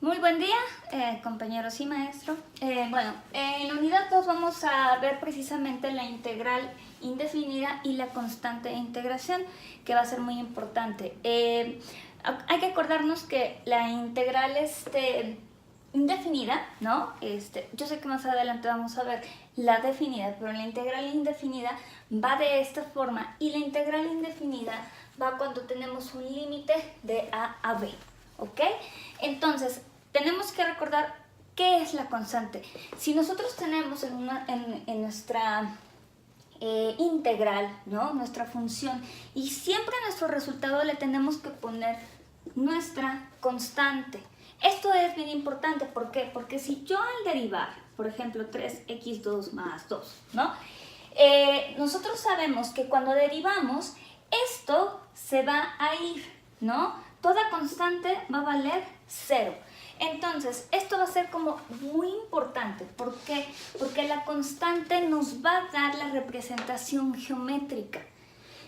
Muy buen día, compañeros y maestro. Bueno, en la unidad 2 vamos a ver precisamente la integral indefinida y la constante de integración, que va a ser muy importante. Hay que acordarnos que la integral indefinida, ¿no? Yo sé que más adelante vamos a ver la definida, pero la integral indefinida va de esta forma y la integral indefinida va cuando tenemos un límite de A a B, ¿ok? Entonces, tenemos que recordar qué es la constante. Si nosotros tenemos en nuestra integral, ¿no? Nuestra función, y siempre a nuestro resultado le tenemos que poner nuestra constante. Esto es bien importante, ¿por qué? Porque si yo al derivar, por ejemplo, 3x2 más 2, ¿no? Nosotros sabemos que cuando derivamos, esto se va a ir, ¿no? Toda constante va a valer 0. Entonces, esto va a ser como muy importante. ¿Por qué? Porque la constante nos va a dar la representación geométrica.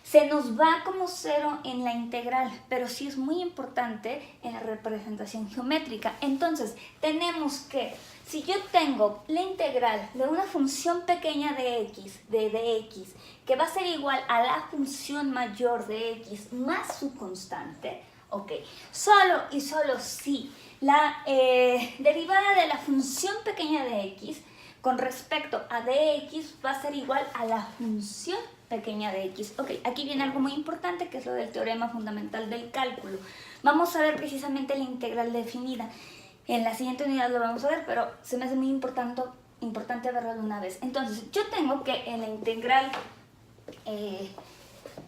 Se nos va como 0 en la integral, pero sí es muy importante en la representación geométrica. Entonces, tenemos que, si yo tengo la integral de una función pequeña de x, de dx, que va a ser igual a la función mayor de x más su constante, ok, solo y solo si la derivada de la función pequeña de x con respecto a dx va a ser igual a la función pequeña de x. Ok, aquí viene algo muy importante que es lo del teorema fundamental del cálculo. Vamos a ver precisamente la integral definida. En la siguiente unidad lo vamos a ver, pero se me hace muy importante verlo de una vez. Entonces, yo tengo que en la integral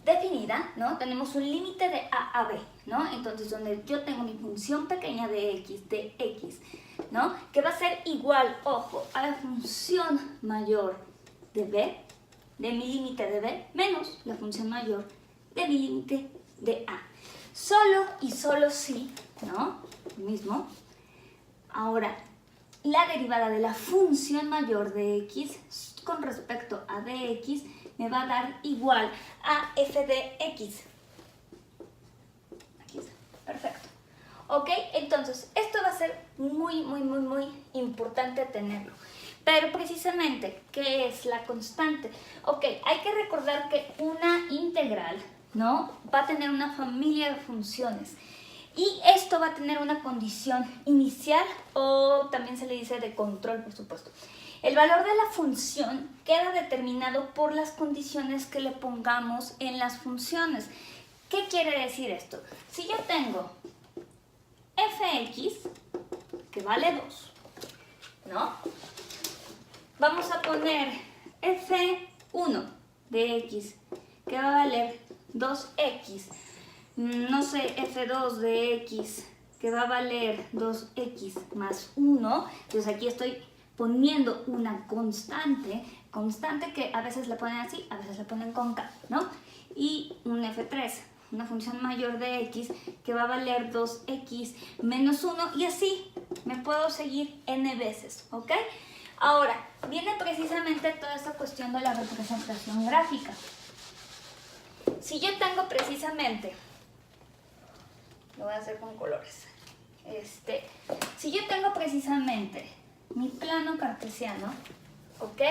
definida, ¿no? Tenemos un límite de A a B, ¿no? Entonces, donde yo tengo mi función pequeña de x, ¿no? Que va a ser igual, ojo, a la función mayor de B, de mi límite de B, menos la función mayor de mi límite de A. Solo y solo si, ¿no? Mismo. Ahora, la derivada de la función mayor de x con respecto a dx me va a dar igual a f de x. Aquí está, perfecto. ¿Ok? Entonces, esto va a ser muy importante tenerlo. Pero precisamente, ¿qué es la constante? Ok, hay que recordar que una integral, ¿no? Va a tener una familia de funciones. Y esto va a tener una condición inicial o también se le dice de control, por supuesto. El valor de la función queda determinado por las condiciones que le pongamos en las funciones. ¿Qué quiere decir esto? Si yo tengo fx, que vale 2, ¿no? Vamos a poner f1 de x, que va a valer 2x. No sé, f2 de x, que va a valer 2x más 1. Entonces aquí estoy poniendo una constante que a veces la ponen así, a veces la ponen con k, ¿no? Y un f3, una función mayor de x, que va a valer 2x menos 1, y así me puedo seguir n veces, ¿ok? Ahora, viene precisamente toda esta cuestión de la representación gráfica. Si yo tengo precisamente, lo voy a hacer con colores, si yo tengo precisamente mi plano cartesiano, ¿ok?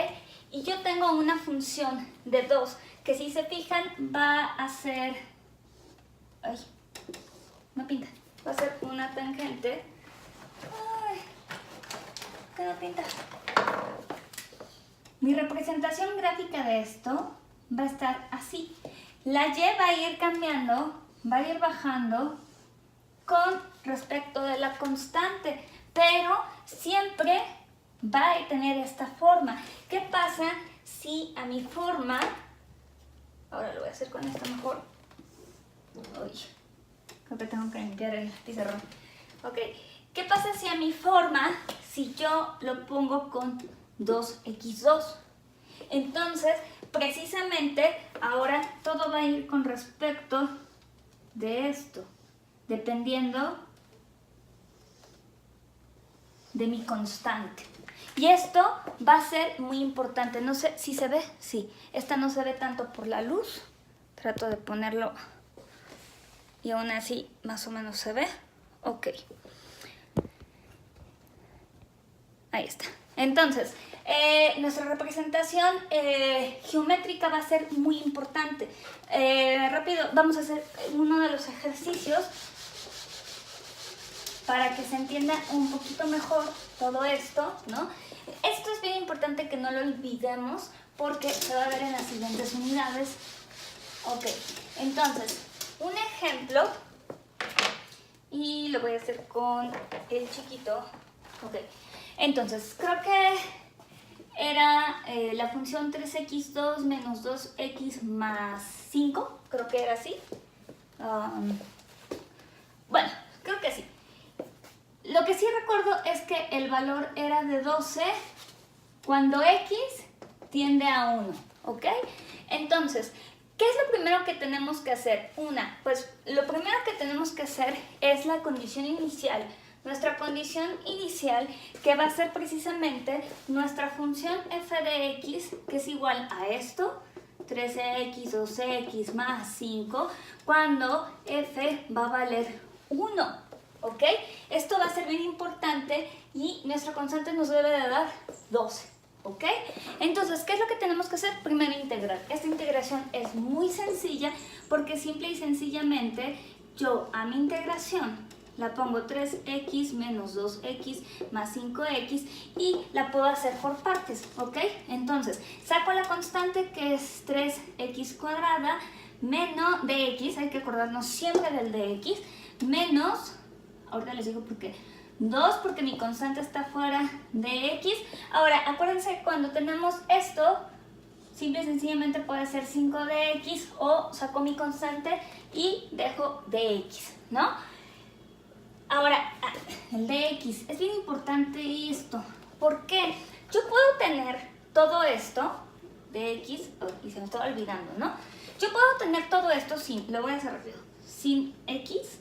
Y yo tengo una función de 2, que si se fijan va a ser, ay, no pinta, va a ser una tangente, ay, que no pinta. Mi representación gráfica de esto va a estar así. La y va a ir cambiando, va a ir bajando con respecto de la constante, pero siempre va a tener esta forma. ¿Qué pasa si a mi forma, ahora lo voy a hacer con esto mejor, uy, creo que tengo que limpiar el pizarrón, ok, ¿qué pasa si a mi forma, si yo lo pongo con 2x2? Entonces, precisamente, ahora todo va a ir con respecto de esto, dependiendo de mi constante. Y esto va a ser muy importante. No sé si se ve, sí. Esta no se ve tanto por la luz. Trato de ponerlo y aún así más o menos se ve. Ok. Ahí está. Entonces, nuestra representación geométrica va a ser muy importante. Rápido, vamos a hacer uno de los ejercicios para que se entienda un poquito mejor todo esto, ¿no? Esto es bien importante que no lo olvidemos porque se va a ver en las siguientes unidades. Ok, entonces, un ejemplo, y lo voy a hacer con el chiquito. Ok, entonces, creo que era la función 3x2 menos 2x más 5, creo que era así. Bueno, creo que sí. Lo que sí recuerdo es que el valor era de 12 cuando x tiende a 1, ¿ok? Entonces, ¿qué es lo primero que tenemos que hacer? Pues lo primero que tenemos que hacer es la condición inicial. Nuestra condición inicial, que va a ser precisamente nuestra función f de x, que es igual a esto, 13x, 12x más 5, cuando f va a valer 1. ¿Ok? Esto va a ser bien importante y nuestra constante nos debe de dar 12. ¿Ok? Entonces, ¿qué es lo que tenemos que hacer? Primero integrar. Esta integración es muy sencilla porque simple y sencillamente yo a mi integración la pongo 3x menos 2x más 5x y la puedo hacer por partes. ¿Ok? Entonces, saco la constante que es 3x cuadrada menos dx, hay que acordarnos siempre del dx, menos... Ahorita les digo por qué. 2 porque mi constante está fuera de x. Ahora, acuérdense, cuando tenemos esto, simple y sencillamente puede ser 5 de x o saco mi constante y dejo de x, ¿no? Ahora, el de x. Es bien importante esto. ¿Por qué? Yo puedo tener todo esto de x, y se me está olvidando, ¿no? Yo puedo tener todo esto sin, lo voy a hacer rápido, sin x,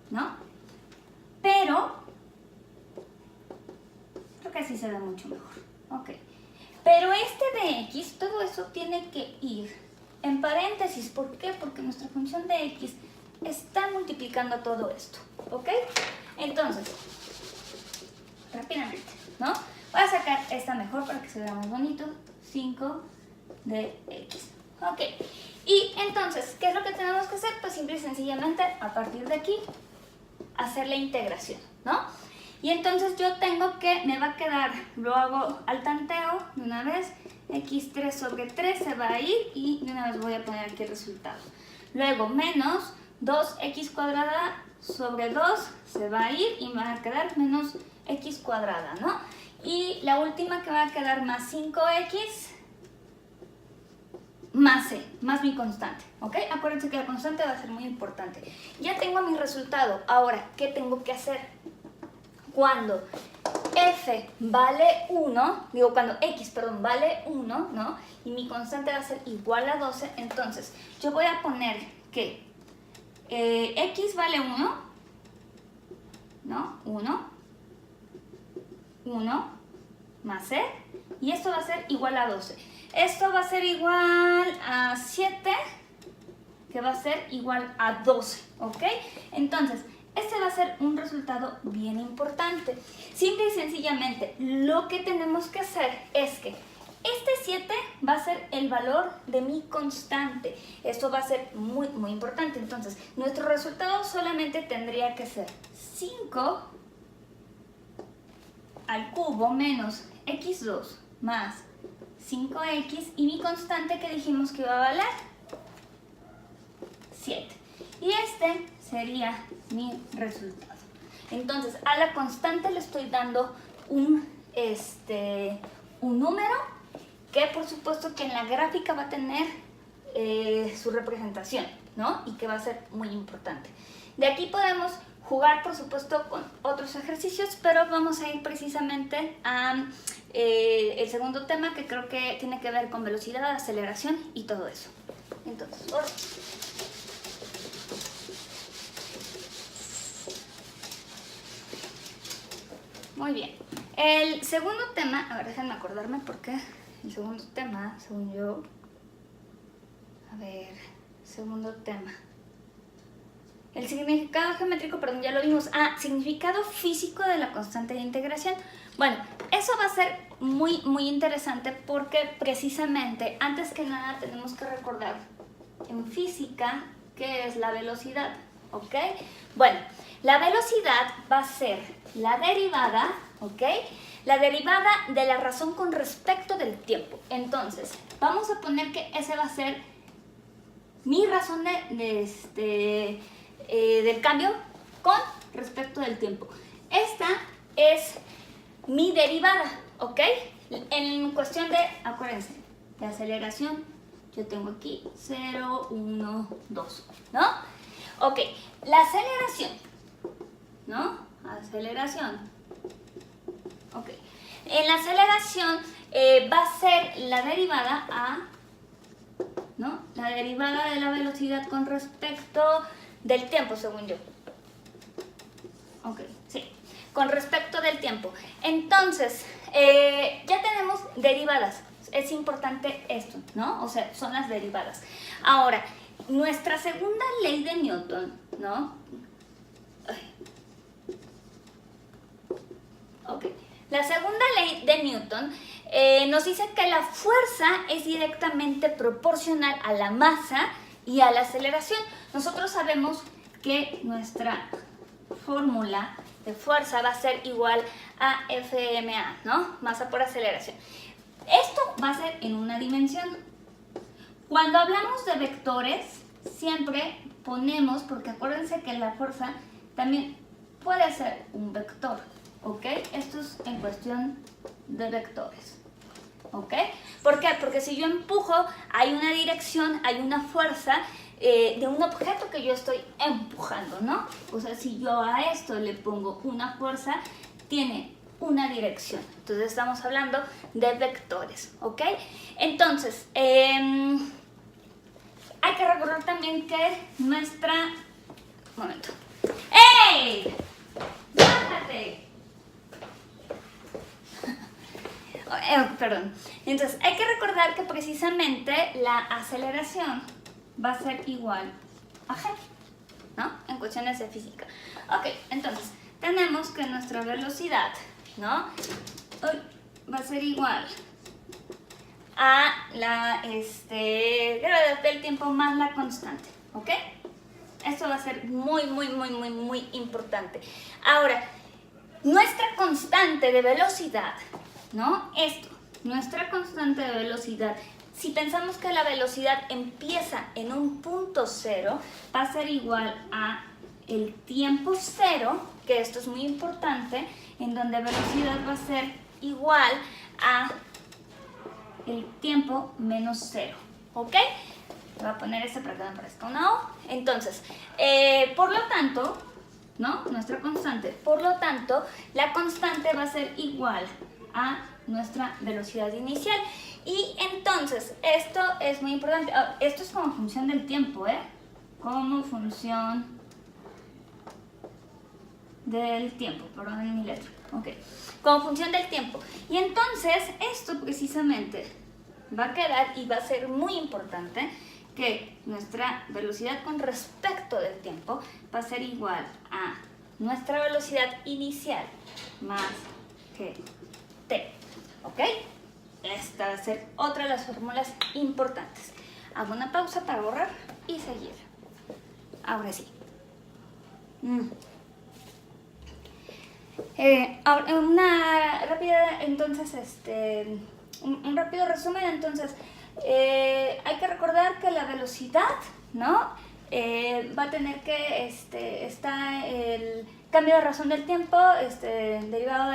¿no? Pero, creo que así se ve mucho mejor. Ok. Pero este de x, todo eso tiene que ir en paréntesis. ¿Por qué? Porque nuestra función de x está multiplicando todo esto. ¿Ok? Entonces, rápidamente, ¿no? Voy a sacar esta mejor para que se vea más bonito. 5 de x. Ok. Y entonces, ¿qué es lo que tenemos que hacer? Pues simple y sencillamente, a partir de aquí, hacer la integración, ¿no? Y entonces yo tengo que, me va a quedar, lo hago al tanteo de una vez, x3 sobre 3 se va a ir y de una vez voy a poner aquí el resultado. Luego menos 2x cuadrada sobre 2 se va a ir y me va a quedar menos x cuadrada, ¿no? Y la última que va a quedar más 5x más c, más mi constante, ¿ok? Acuérdense que la constante va a ser muy importante. Ya tengo mi resultado. Ahora, ¿qué tengo que hacer? Cuando f vale 1, digo cuando x, perdón, vale 1, ¿no? Y mi constante va a ser igual a 12, entonces yo voy a poner que x vale 1, ¿no? 1 más c, y esto va a ser igual a 12. Esto va a ser igual a 7, que va a ser igual a 12, ¿ok? Entonces, este va a ser un resultado bien importante. Simple y sencillamente, lo que tenemos que hacer es que este 7 va a ser el valor de mi constante. Esto va a ser muy, muy importante. Entonces, nuestro resultado solamente tendría que ser 5 al cubo menos x2 más 5x y mi constante que dijimos que iba a valer 7. Y este sería mi resultado. Entonces, a la constante le estoy dando un número que por supuesto que en la gráfica va a tener su representación, ¿no? Y que va a ser muy importante. De aquí podemos jugar, por supuesto, con otros ejercicios, pero vamos a ir precisamente a el segundo tema, que creo que tiene que ver con velocidad, aceleración y todo eso. Entonces, ahora. Muy bien. El segundo tema, a ver, déjenme acordarme porque el segundo tema, según yo, a ver, segundo tema. El significado geométrico, perdón, ya lo vimos. Significado físico de la constante de integración. Bueno, eso va a ser muy, muy interesante porque precisamente, antes que nada, tenemos que recordar en física qué es la velocidad, ¿ok? Bueno, la velocidad va a ser la derivada, ¿ok? La derivada de la razón con respecto del tiempo. Entonces, vamos a poner que ese va a ser mi razón del cambio con respecto del tiempo. Esta es mi derivada, ¿ok? En cuestión de, acuérdense, de aceleración, yo tengo aquí 0, 1, 2, ¿no? Ok, la aceleración, ¿no? Aceleración. Ok, en la aceleración va a ser la derivada a, ¿no? La derivada de la velocidad con respecto del tiempo, según yo. Ok, sí, con respecto del tiempo. Entonces, ya tenemos derivadas. Es importante esto, ¿no? O sea, son las derivadas. Ahora, nuestra segunda ley de Newton, ¿no? Ok. La segunda ley de Newton nos dice que la fuerza es directamente proporcional a la masa y a la aceleración. Nosotros sabemos que nuestra fórmula de fuerza va a ser igual a FMA, ¿no? Masa por aceleración. Esto va a ser en una dimensión. Cuando hablamos de vectores, siempre ponemos, porque acuérdense que la fuerza también puede ser un vector, ¿ok? Esto es en cuestión de vectores, ¿ok? ¿Por qué? Porque si yo empujo, hay una dirección, hay una fuerza de un objeto que yo estoy empujando, ¿no? O sea, si yo a esto le pongo una fuerza, tiene una dirección. Entonces estamos hablando de vectores, ¿ok? Entonces, hay que recordar también que nuestra... Momento. ¡Ey! ¡Bájate! Perdón. Entonces, hay que recordar que precisamente la aceleración va a ser igual a G, ¿no? En cuestiones de física. Ok, entonces, tenemos que nuestra velocidad, ¿no? Va a ser igual a la gravedad del tiempo más la constante, ¿ok? Esto va a ser muy, muy, muy, muy, muy importante. Ahora, nuestra constante de velocidad, ¿no? Nuestra constante de velocidad, si pensamos que la velocidad empieza en un punto cero, va a ser igual a el tiempo cero, que esto es muy importante, en donde velocidad va a ser igual a el tiempo menos cero, ¿ok? Voy a poner este para que me parezca una O. Entonces, por lo tanto, ¿no? Nuestra constante, por lo tanto, la constante va a ser igual a nuestra velocidad inicial. Y entonces, esto es muy importante. Esto es como función del tiempo, como función del tiempo, perdón mi letra, ok, como función del tiempo. Y entonces esto precisamente va a quedar y va a ser muy importante que nuestra velocidad con respecto del tiempo va a ser igual a nuestra velocidad inicial más gt, ok. Esta va a ser otra de las fórmulas importantes. Hago una pausa para borrar y seguir. Ahora sí. Una rápida, entonces, un rápido resumen. Entonces, hay que recordar que la velocidad, ¿no? Va a tener que, está el cambio de razón del tiempo, derivado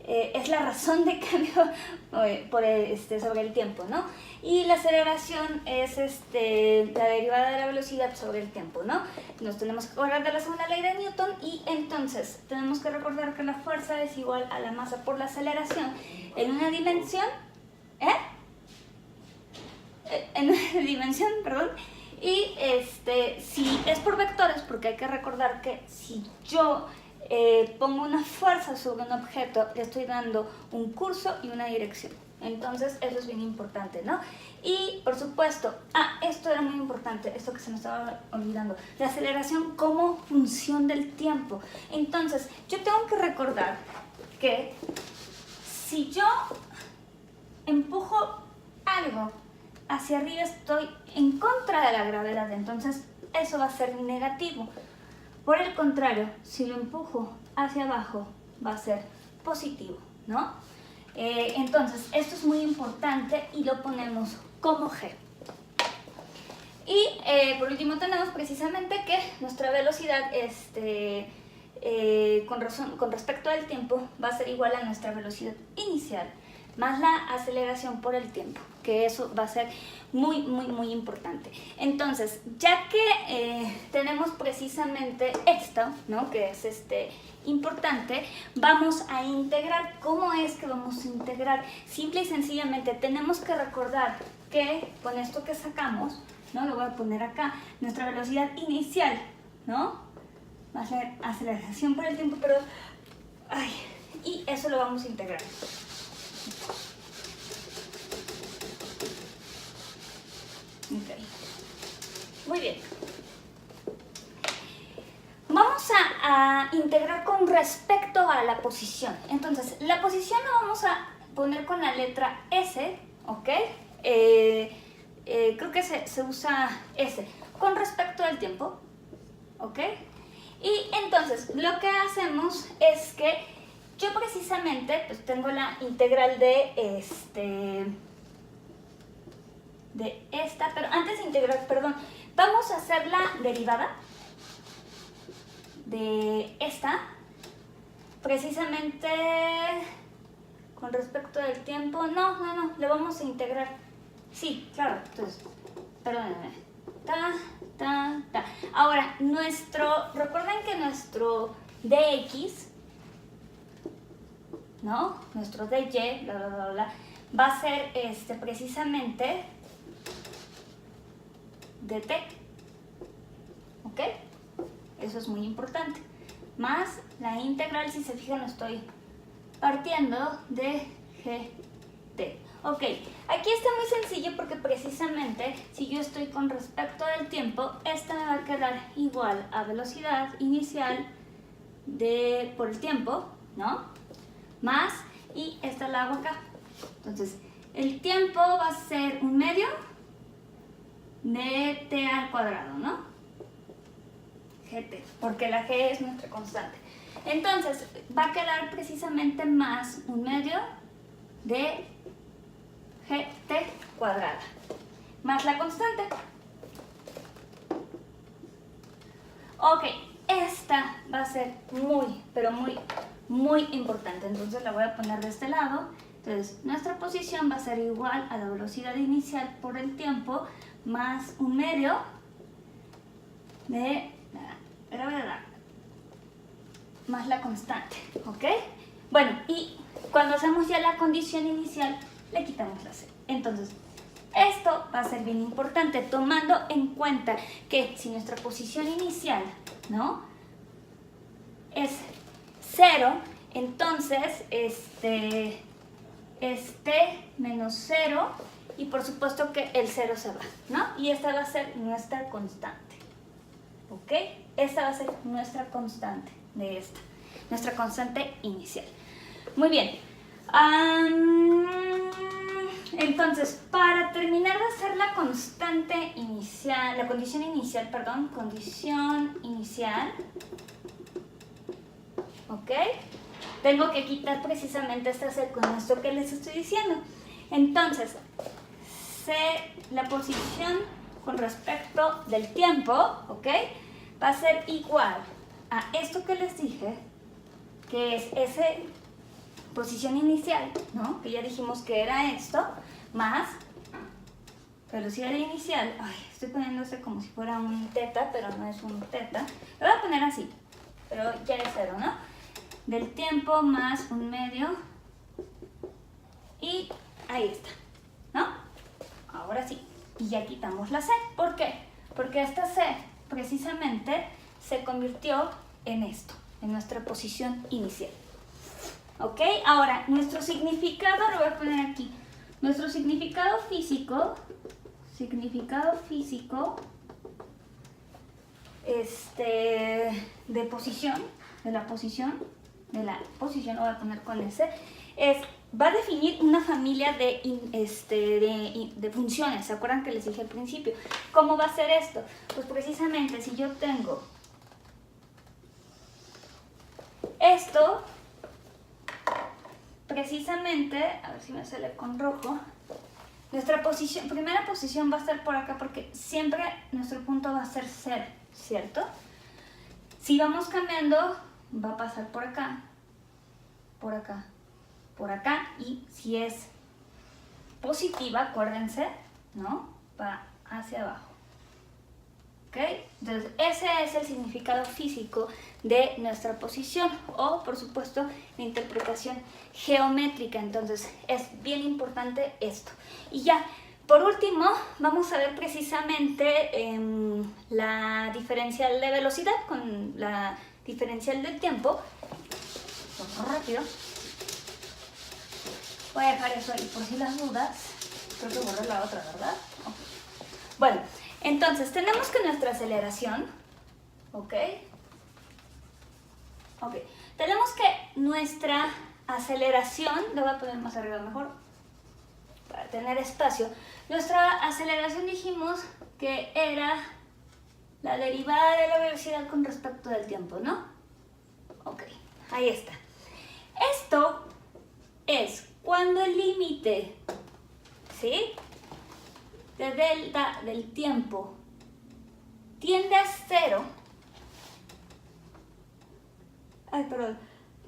es la razón de cambio sobre el tiempo, ¿no? Y la aceleración es la derivada de la velocidad sobre el tiempo, ¿no? Nos tenemos que acordar de la segunda ley de Newton y entonces tenemos que recordar que la fuerza es igual a la masa por la aceleración en una dimensión, en una dimensión, perdón. Y si es por vectores, porque hay que recordar que si yo pongo una fuerza sobre un objeto, le estoy dando un curso y una dirección, Entonces eso es bien importante, ¿no? Y por supuesto, esto era muy importante, esto que se me estaba olvidando, la aceleración como función del tiempo. Entonces yo tengo que recordar que si yo empujo algo hacia arriba, estoy en contra de la gravedad, entonces eso va a ser negativo. Por el contrario, si lo empujo hacia abajo, va a ser positivo, ¿no? Entonces, esto es muy importante y lo ponemos como G. Y por último tenemos precisamente que nuestra velocidad con respecto al tiempo va a ser igual a nuestra velocidad inicial más la aceleración por el tiempo, que eso va a ser muy, muy, muy importante. Entonces, ya que tenemos precisamente esto, ¿no? Que es importante, vamos a integrar. ¿Cómo es que vamos a integrar? Simple y sencillamente tenemos que recordar que con esto que sacamos, ¿no? Lo voy a poner acá, nuestra velocidad inicial, ¿no? Va a ser aceleración por el tiempo, pero... y eso lo vamos a integrar. Okay. Muy bien. Vamos a integrar con respecto a la posición. Entonces, la posición la vamos a poner con la letra S, ¿ok? Creo que se usa S. Con respecto al tiempo, ¿ok? Y entonces, lo que hacemos es que yo precisamente pues tengo la integral de esta, pero antes de integrar, perdón, vamos a hacer la derivada de esta, precisamente con respecto del tiempo. No, le vamos a integrar. Sí, claro, entonces, perdónenme. Ahora, recuerden que nuestro dx, ¿no? Nuestro dy, va a ser precisamente dt, ¿ok? Eso es muy importante. Más la integral, si se fijan, lo estoy partiendo de gt. Ok, aquí está muy sencillo porque precisamente si yo estoy con respecto al tiempo, esta me va a quedar igual a velocidad inicial por el tiempo, ¿no? Más, y esta la hago acá. Entonces, el tiempo va a ser un medio de t al cuadrado, ¿no? Gt, porque la g es nuestra constante. Entonces, va a quedar precisamente más un medio de gt cuadrada, más la constante. Ok, esta va a ser muy, pero muy, muy importante. Entonces la voy a poner de este lado. Entonces, nuestra posición va a ser igual a la velocidad inicial por el tiempo más un medio de gravedad más la constante, ¿ok? Bueno, y cuando hacemos ya la condición inicial, le quitamos la c. Entonces, esto va a ser bien importante, tomando en cuenta que si nuestra posición inicial, ¿no?, es 0, entonces menos 0, y por supuesto que el 0 se va, ¿no? Y esta va a ser nuestra constante, ¿ok? Esta va a ser nuestra constante de esta, nuestra constante inicial. Muy bien. Entonces, para terminar de hacer la constante inicial, la condición inicial, ¿ok? Tengo que quitar precisamente esta C con esto que les estoy diciendo. Entonces, la posición con respecto del tiempo, ¿ok?, va a ser igual a esto que les dije, que es esa posición inicial, ¿no?, que ya dijimos que era esto, más velocidad inicial. Estoy poniéndose como si fuera un teta, pero no es un teta. Lo voy a poner así, pero ya es 0, ¿no? Del tiempo más un medio, y ahí está, ¿no? Ahora sí, y ya quitamos la C. ¿Por qué? Porque esta C precisamente se convirtió en esto, en nuestra posición inicial. ¿Ok? Ahora, nuestro significado lo voy a poner aquí. Nuestro significado físico, de posición, de la posición, lo voy a poner con S, va a definir una familia de funciones. ¿Se acuerdan que les dije al principio? ¿Cómo va a ser esto? Pues precisamente si yo tengo esto, precisamente, a ver si me sale con rojo, nuestra primera posición va a estar por acá porque siempre nuestro punto va a ser 0, ¿cierto? Si vamos cambiando, va a pasar por acá, por acá, por acá, y si es positiva, acuérdense, ¿no? Va hacia abajo. ¿Ok? Entonces, ese es el significado físico de nuestra posición o, por supuesto, la interpretación geométrica. Entonces, es bien importante esto. Y ya, por último, vamos a ver precisamente la diferencial de velocidad con la diferencial del tiempo. Vamos rápido. Voy a dejar eso ahí por si las dudas. Creo que borré la otra, ¿verdad? Okay. Bueno, entonces tenemos que nuestra aceleración, ¿ok? Ok. Tenemos que nuestra aceleración, lo voy a poner más arriba mejor, para tener espacio. Nuestra aceleración dijimos que era la derivada de la velocidad con respecto del tiempo, ¿no? Ok, ahí está. Esto es cuando el límite, ¿sí?, de delta del tiempo tiende a 0,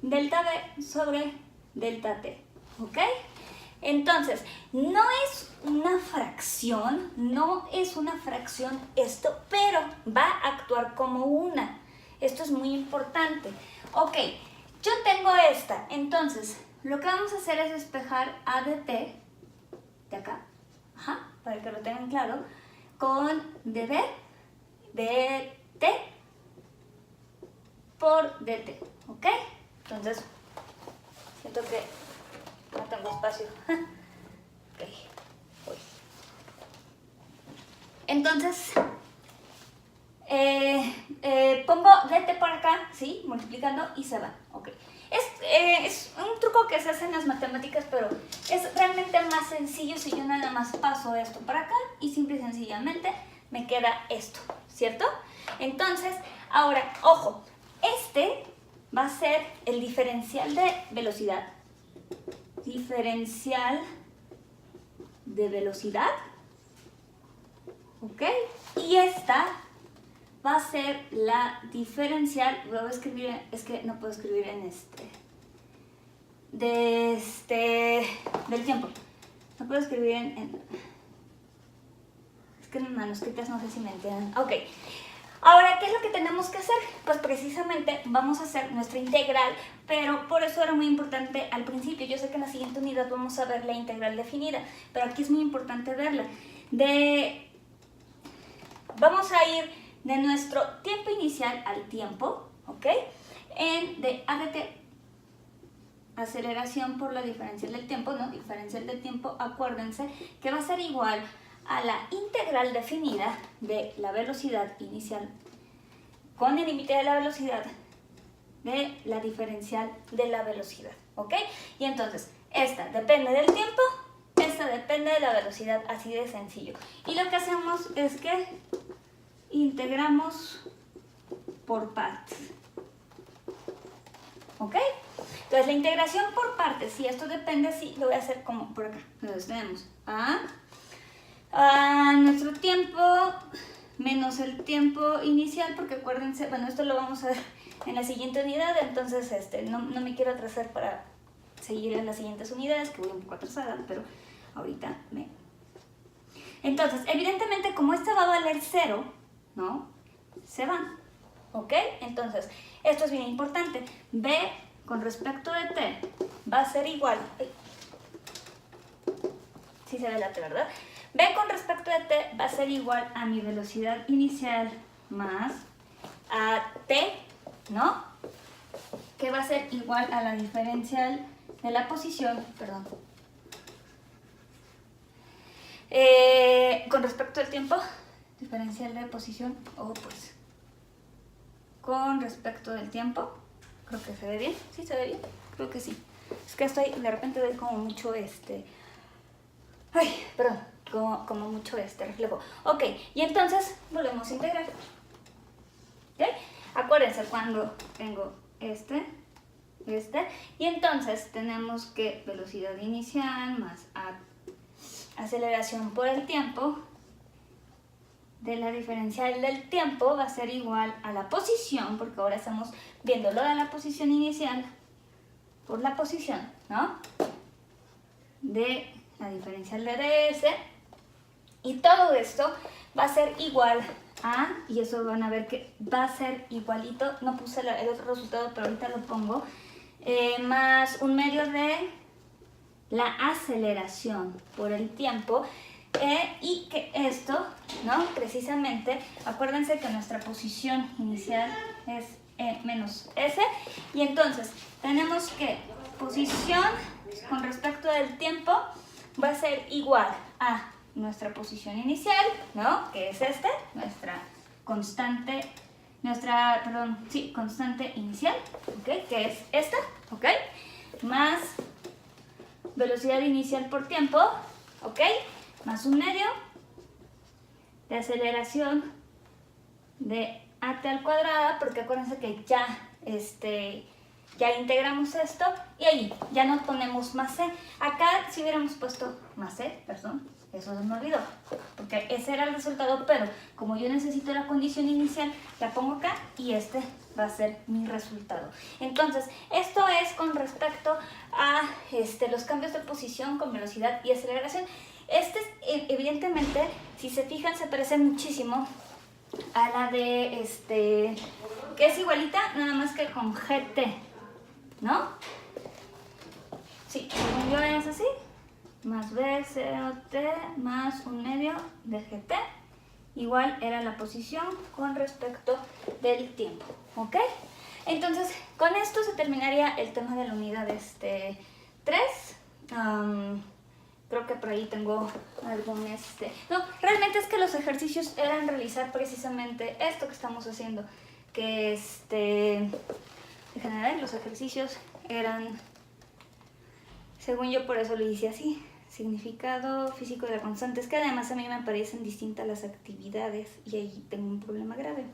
delta V sobre delta T, ¿ok? Entonces, no es una fracción, esto, pero va a actuar como una. Esto es muy importante. Ok, yo tengo esta, entonces, lo que vamos a hacer es despejar A de T, de acá, para que lo tengan claro, con dB de T por dt, ¿ok? Entonces, siento que no tengo espacio. Ok, voy. Entonces, pongo dt por acá, ¿sí? Multiplicando y se va, ok. Es un truco que se hace en las matemáticas, pero es realmente más sencillo si yo nada más paso esto para acá y simple y sencillamente me queda esto, ¿cierto? Entonces, ahora, ojo, este va a ser el diferencial de velocidad. Diferencial de velocidad, ¿ok? Y esta va a ser la diferencial, voy a escribir, es que no puedo escribir en del tiempo. No puedo escribir es que en manuscritas no sé si me entienden. Ok. Ahora, ¿qué es lo que tenemos que hacer? Pues precisamente vamos a hacer nuestra integral, pero por eso era muy importante al principio. Yo sé que en la siguiente unidad vamos a ver la integral definida, pero aquí es muy importante verla. Vamos a ir de nuestro tiempo inicial al tiempo, ¿ok? De A de T, aceleración por la diferencial del tiempo, ¿no? Diferencial del tiempo, acuérdense que va a ser igual a la integral definida de la velocidad inicial con el límite de la velocidad de la diferencial de la velocidad, ¿ok? Y entonces, esta depende del tiempo, esta depende de la velocidad, así de sencillo. Y lo que hacemos es que integramos por partes, ¿ok? Entonces, la integración por partes, si esto depende, sí, lo voy a hacer como por acá. Entonces, tenemos nuestro tiempo menos el tiempo inicial, porque acuérdense, bueno, esto lo vamos a ver en la siguiente unidad, entonces no me quiero atrasar para seguir en las siguientes unidades, que voy un poco atrasada, pero ahorita Entonces, evidentemente, como esta va a valer 0, ¿no? Se van, ¿ok? Entonces, esto es bien importante. B con respecto de t va a ser igual... Sí se ve la t, ¿verdad? B con respecto de t va a ser igual a mi velocidad inicial más a t, ¿no? Que va a ser igual a la diferencial de la posición, perdón, Con respecto al tiempo, diferencial de posición, pues con respecto del tiempo, creo que se ve bien. ¿Sí se ve bien? Creo que sí. Es que estoy, de repente doy como mucho ay, perdón, como mucho reflejo. Ok, y entonces volvemos a integrar. ¿Ok? Acuérdense cuando tengo y entonces tenemos que velocidad inicial más aceleración por el tiempo de la diferencial del tiempo va a ser igual a la posición, porque ahora estamos viendo lo de la posición inicial por la posición, ¿no? De la diferencial de ds, y todo esto va a ser igual a, y eso van a ver que va a ser igualito, no puse el otro resultado, pero ahorita lo pongo, más 1/2 de la aceleración por el tiempo, y que esto, ¿no? Precisamente, acuérdense que nuestra posición inicial es menos s, y entonces tenemos que posición con respecto del tiempo va a ser igual a nuestra posición inicial, ¿no? Que es nuestra constante, constante inicial, ¿ok? Que es esta, ¿ok? Más velocidad inicial por tiempo, ¿ok? Más 1/2 de aceleración de at al cuadrada, porque acuérdense que ya integramos esto y ahí ya no ponemos más c. Acá si hubiéramos puesto más c, perdón, eso se me olvidó, porque ese era el resultado, pero como yo necesito la condición inicial, la pongo acá y va a ser mi resultado. Entonces, esto es con respecto a los cambios de posición con velocidad y aceleración. Evidentemente, si se fijan, se parece muchísimo a la de que es igualita, nada más que con GT, ¿no? Sí, según yo es así, más B0T más 1/2 de GT, igual era la posición con respecto del tiempo, ¿ok? Entonces, con esto se terminaría el tema de la unidad 3. Creo que por ahí tengo algún No, realmente es que los ejercicios eran realizar precisamente esto que estamos haciendo, que en general los ejercicios eran, según yo por eso lo hice así, significado físico de la constante. Es que además a mí me parecen distintas las actividades y ahí tengo un problema grave.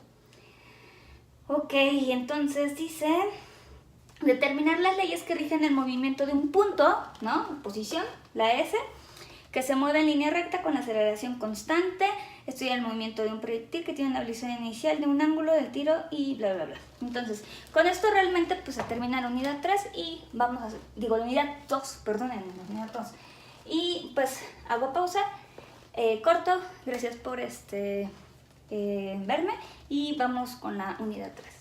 Ok, entonces dice determinar las leyes que rigen el movimiento de un punto, ¿no? Posición, la S, que se mueve en línea recta con aceleración constante, estudia el movimiento de un proyectil que tiene una velocidad inicial de un ángulo del tiro y bla, bla, bla. Entonces, con esto realmente pues se termina la unidad 3 y vamos a, la unidad 2, perdonen, la unidad 2. Y pues hago pausa, corto, gracias por verme y vamos con la unidad 3.